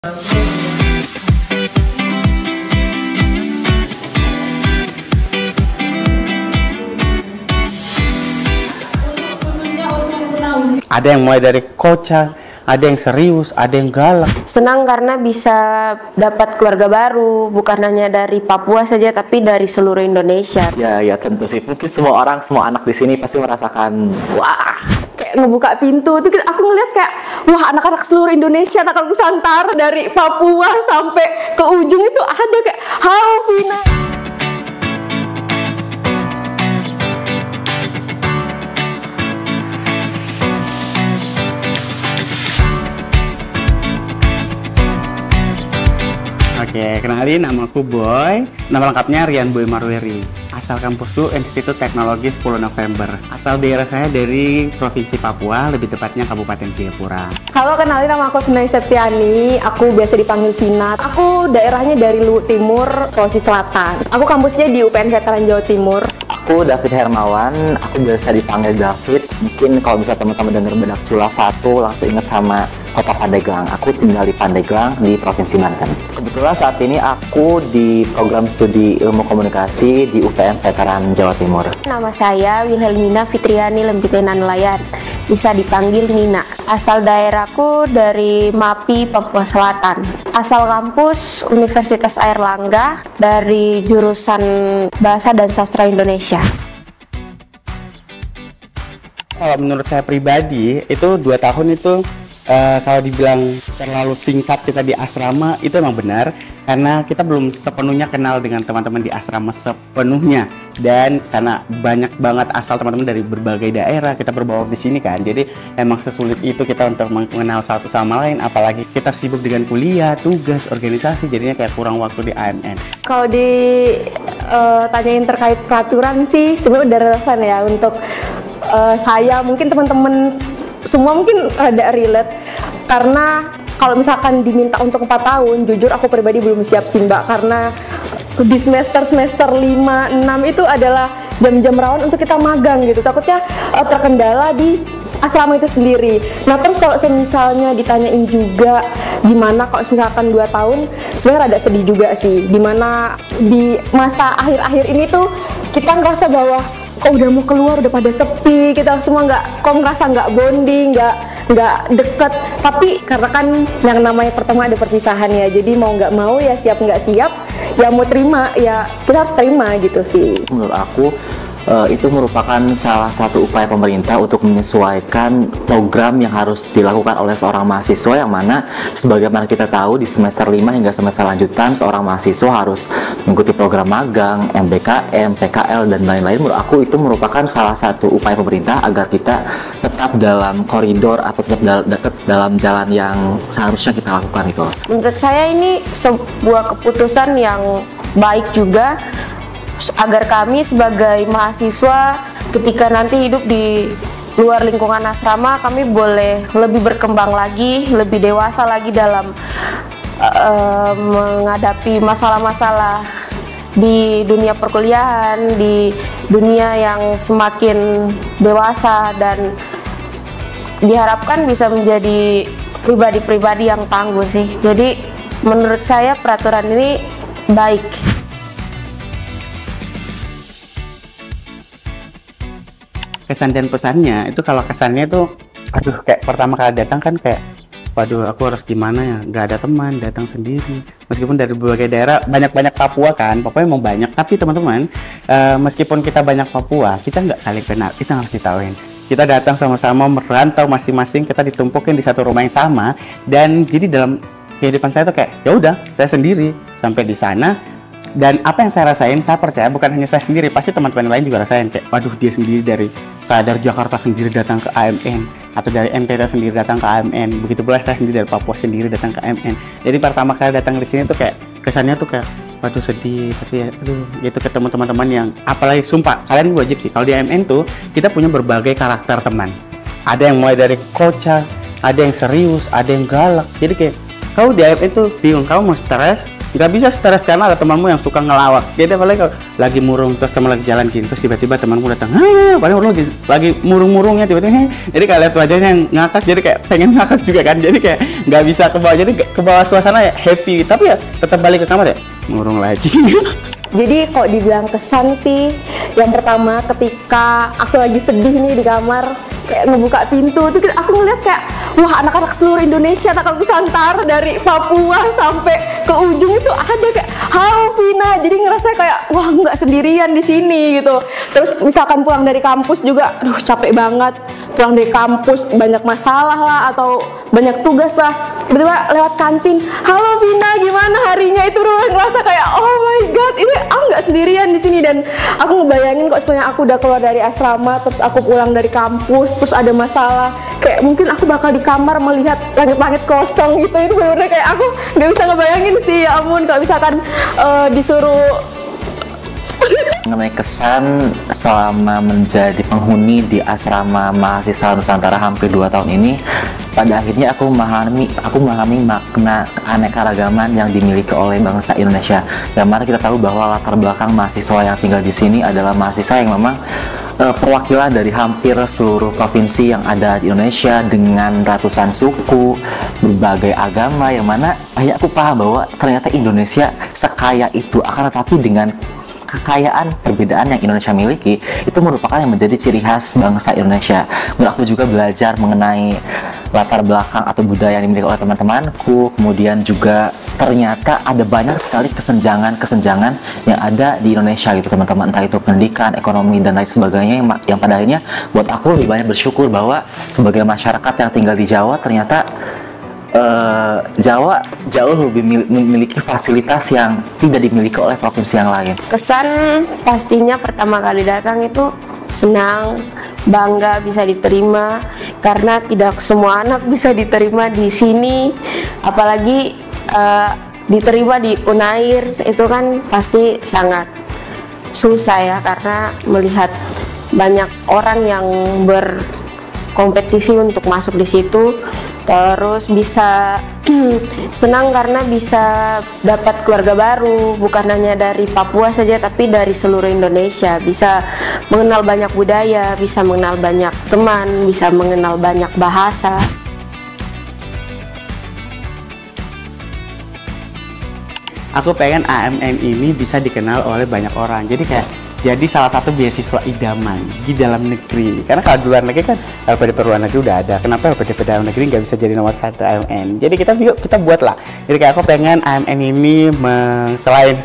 Ada yang mulai dari kocak, ada yang serius, ada yang galak. Senang karena bisa dapat keluarga baru, bukan hanya dari Papua saja, tapi dari seluruh Indonesia. Ya tentu sih. Mungkin semua anak di sini pasti merasakan, wah, Kayak ngebuka pintu itu aku ngeliat kayak, wah, anak-anak seluruh Indonesia, anak-anak Nusantara dari Papua sampai ke ujung itu ada kayak, halo Vina. Oke, kenalin, nama aku Boy. Nama lengkapnya Rian Boy Marweri. Asal kampusku Institut Teknologi 10 November. Asal daerah saya dari Provinsi Papua, lebih tepatnya Kabupaten Jayapura. Halo, kenalin, nama aku Vinay Septiani. Aku biasa dipanggil Vina. Aku daerahnya dari Luwu Timur, Sulawesi Selatan. Aku kampusnya di UPN Veteran Jawa Timur. aku David Hermawan, aku biasa dipanggil David. Mungkin kalau misalnya teman-teman dengar Bedak Cula 1 langsung ingat sama kota Pandeglang. Aku tinggal di Pandeglang di Provinsi Banten. Kebetulan saat ini aku di program studi ilmu komunikasi di UPN Veteran Jawa Timur. Nama saya Wilhelmina Fitriani Lembitena Nelayan, bisa dipanggil Nina. Asal daerahku dari Mapi, Papua Selatan. Asal kampus Universitas Airlangga dari jurusan Bahasa dan Sastra Indonesia. Kalau menurut saya pribadi, itu 2 tahun itu kalau dibilang terlalu singkat kita di asrama, itu emang benar. Karena kita belum sepenuhnya kenal dengan teman-teman di asrama sepenuhnya. Dan karena banyak banget asal teman-teman dari berbagai daerah, kita berbaur di sini kan. Jadi emang sesulit itu kita untuk mengenal satu sama lain. Apalagi kita sibuk dengan kuliah, tugas, organisasi, jadinya kayak kurang waktu di AMN. Kalau ditanyain terkait peraturan sih, sebenarnya udah relevan ya untuk saya, mungkin teman-teman semua mungkin rada relate, karena kalau misalkan diminta untuk 4 tahun, jujur aku pribadi belum siap sih Mbak, karena di semester 5, 6 itu adalah jam-jam rawan untuk kita magang gitu, takutnya terkendala di asrama itu sendiri. Nah terus kalau misalnya ditanyain juga gimana kalau misalkan 2 tahun, sebenarnya rada sedih juga sih, dimana di masa akhir-akhir ini tuh kita ngerasa bahwa kok udah mau keluar udah pada sepi, kita semua ngerasa nggak bonding, nggak deket. Tapi karena kan yang namanya pertemuan ada perpisahan ya, jadi mau nggak mau ya, siap nggak siap ya, mau terima ya kita harus terima gitu sih. Menurut aku itu merupakan salah satu upaya pemerintah untuk menyesuaikan program yang harus dilakukan oleh seorang mahasiswa, yang mana sebagaimana kita tahu di semester 5 hingga semester lanjutan seorang mahasiswa harus mengikuti program magang, MBKM, PKL, dan lain-lain. Menurut aku itu merupakan salah satu upaya pemerintah agar kita tetap dalam koridor atau tetap dalam jalan yang seharusnya kita lakukan itu. Menurut saya ini sebuah keputusan yang baik juga, agar kami sebagai mahasiswa ketika nanti hidup di luar lingkungan asrama, kami boleh lebih berkembang lagi, lebih dewasa lagi dalam menghadapi masalah-masalah di dunia perkuliahan, di dunia yang semakin dewasa, dan diharapkan bisa menjadi pribadi-pribadi yang tangguh sih. Jadi menurut saya peraturan ini baik. Kesan dan pesannya itu, kalau kesannya itu aduh, kayak pertama kali datang kan kayak waduh, aku harus gimana ya, nggak ada teman, datang sendiri. Meskipun dari berbagai daerah, banyak Papua kan, Papua emang banyak, tapi teman-teman, meskipun kita banyak Papua, kita nggak saling kenal, kita harus ditahuin. Kita datang sama-sama merantau masing-masing, kita ditumpukin di satu rumah yang sama, dan jadi dalam kehidupan saya tuh kayak ya udah, saya sendiri sampai di sana. Dan apa yang saya rasain, saya percaya bukan hanya saya sendiri, pasti teman-teman lain juga rasain kayak waduh, dia sendiri dari Jakarta sendiri datang ke AMN, atau dari NTT sendiri datang ke AMN, begitu pula saya sendiri dari Papua sendiri datang ke AMN. Jadi pertama kali datang di sini tuh kayak kesannya tuh kayak waduh, sedih, tapi ya aduh, gitu, ketemu teman-teman yang apalagi sumpah kalian wajib sih, kalau di AMN tuh kita punya berbagai karakter teman. Ada yang mulai dari kocak, ada yang serius, ada yang galak. Jadi kayak kau di AMN tuh bingung, kamu mau stres nggak bisa stres karena ada temanmu yang suka ngelawak. Jadi apalagi kalau lagi murung terus teman lagi jalan gini terus tiba-tiba temanmu datang, padahal lagi murung-murungnya tiba-tiba, jadi kayak lihat wajahnya yang ngakak, jadi kayak pengen ngakak juga kan, jadi kayak nggak bisa ke bawah, jadi ke bawah suasana ya happy, tapi ya tetap balik ke kamar ya murung lagi. Jadi kok dibilang kesan sih, yang pertama ketika aku lagi sedih nih di kamar, kayak ngebuka pintu tuh aku ngeliat kayak wah, anak-anak seluruh Indonesia, anak Nusantara dari Papua sampai ke ujung itu ada kayak halo Vina, jadi ngerasa kayak wah, nggak sendirian di sini gitu. Terus misalkan pulang dari kampus juga, aduh capek banget, pulang dari kampus banyak masalah lah atau banyak tugas lah, tiba-tiba lewat kantin, halo Vina gimana harinya, itu udah ngerasa kayak oh my god, ini aku nggak sendirian di sini. Dan aku ngebayangin kok sebenarnya aku udah keluar dari asrama, terus aku pulang dari kampus, terus ada masalah, kayak mungkin aku bakal di kamar melihat langit-langit kosong gitu. Itu benar-benar kayak aku nggak bisa ngebayangin sih, ya ampun, kalau misalkan disuruh. Mengenai kesan selama menjadi penghuni di asrama mahasiswa Nusantara hampir 2 tahun ini, pada akhirnya aku memahami makna keanekaragaman yang dimiliki oleh bangsa Indonesia. Dan mari kita tahu bahwa latar belakang mahasiswa yang tinggal di sini adalah mahasiswa yang memang perwakilan dari hampir seluruh provinsi yang ada di Indonesia dengan ratusan suku, berbagai agama, yang mana akhirnya aku paham bahwa ternyata Indonesia sekaya itu, akan tetapi dengan kekayaan perbedaan yang Indonesia miliki itu merupakan yang menjadi ciri khas bangsa Indonesia. Dan aku juga belajar mengenai latar belakang atau budaya yang dimiliki oleh teman-temanku. Kemudian juga ternyata ada banyak sekali kesenjangan yang ada di Indonesia gitu teman-teman, entah itu pendidikan, ekonomi, dan lain sebagainya, yang pada akhirnya buat aku lebih banyak bersyukur bahwa sebagai masyarakat yang tinggal di Jawa, ternyata Jawa jauh lebih memiliki fasilitas yang tidak dimiliki oleh provinsi yang lain. Kesan pastinya pertama kali datang itu senang, bangga bisa diterima, karena tidak semua anak bisa diterima di sini, apalagi diterima di Unair, itu kan pasti sangat susah ya, karena melihat banyak orang yang berkompetisi untuk masuk di situ. Terus bisa senang karena bisa dapat keluarga baru, bukan hanya dari Papua saja tapi dari seluruh Indonesia, bisa mengenal banyak budaya, bisa mengenal banyak teman, bisa mengenal banyak bahasa. Aku pengen AMN ini bisa dikenal oleh banyak orang, jadi salah satu beasiswa idaman di dalam negeri. Karena kalau di luar negeri kan LPDP luar negeri udah ada, kenapa LPDP dalam negeri nggak bisa jadi nomor 1 AMN? Jadi kita buat lah. Jadi kayak aku pengen AMN ini selain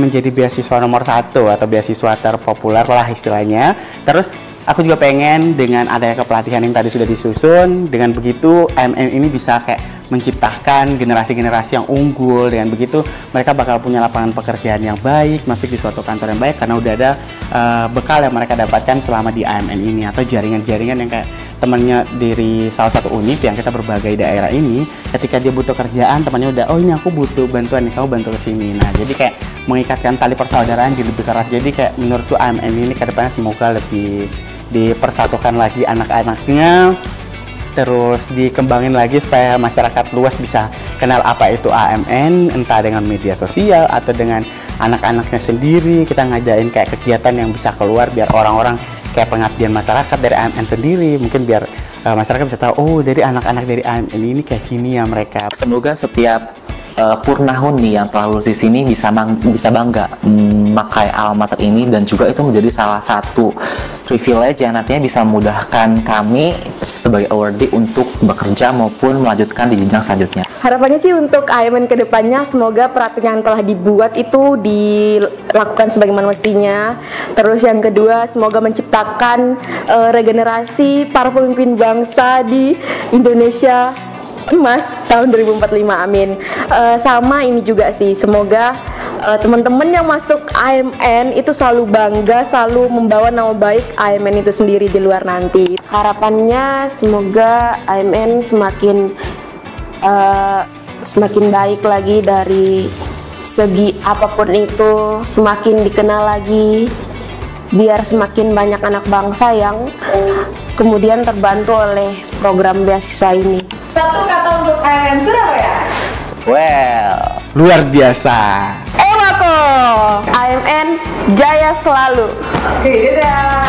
menjadi beasiswa nomor 1 atau beasiswa terpopuler lah istilahnya, terus aku juga pengen dengan adanya kepelatihan yang tadi sudah disusun, dengan begitu AMN ini bisa kayak menciptakan generasi-generasi yang unggul. Dengan begitu mereka bakal punya lapangan pekerjaan yang baik, masuk di suatu kantor yang baik karena udah ada bekal yang mereka dapatkan selama di AMN ini, atau jaringan-jaringan yang kayak temannya dari salah satu univ yang kita berbagai daerah ini, ketika dia butuh kerjaan temannya udah, oh ini aku butuh bantuan nih, kamu bantu kesini. Nah jadi kayak mengikatkan tali persaudaraan jadi lebih keras. Jadi kayak menurutku AMN ini kedepannya semoga lebih dipersatukan lagi anak-anaknya, terus dikembangin lagi supaya masyarakat luas bisa kenal apa itu AMN, entah dengan media sosial atau dengan anak-anaknya sendiri. Kita ngajain kayak kegiatan yang bisa keluar biar orang-orang kayak pengabdian masyarakat dari AMN sendiri, mungkin biar masyarakat bisa tahu, oh dari anak-anak dari AMN ini kayak gini ya mereka. Semoga setiap purnahuni yang telah lulus di sini bisa bangga memakai alma mater ini, dan juga itu menjadi salah satu privilege yang nantinya bisa memudahkan kami sebagai awardee untuk bekerja maupun melanjutkan di jenjang selanjutnya. Harapannya sih untuk AMN kedepannya semoga peraturan yang telah dibuat itu dilakukan sebagaimana mestinya. Terus yang kedua, semoga menciptakan regenerasi para pemimpin bangsa di Indonesia emas tahun 2045, amin. Sama ini juga sih, semoga teman-teman yang masuk AMN itu selalu bangga, selalu membawa nama baik AMN itu sendiri di luar nanti. Harapannya semoga AMN semakin baik lagi dari segi apapun itu, semakin dikenal lagi, biar semakin banyak anak bangsa yang kemudian terbantu oleh program beasiswa ini. Satu kata untuk AMN Surabaya. Well, luar biasa. Emako, AMN Jaya selalu. Oke, dadah.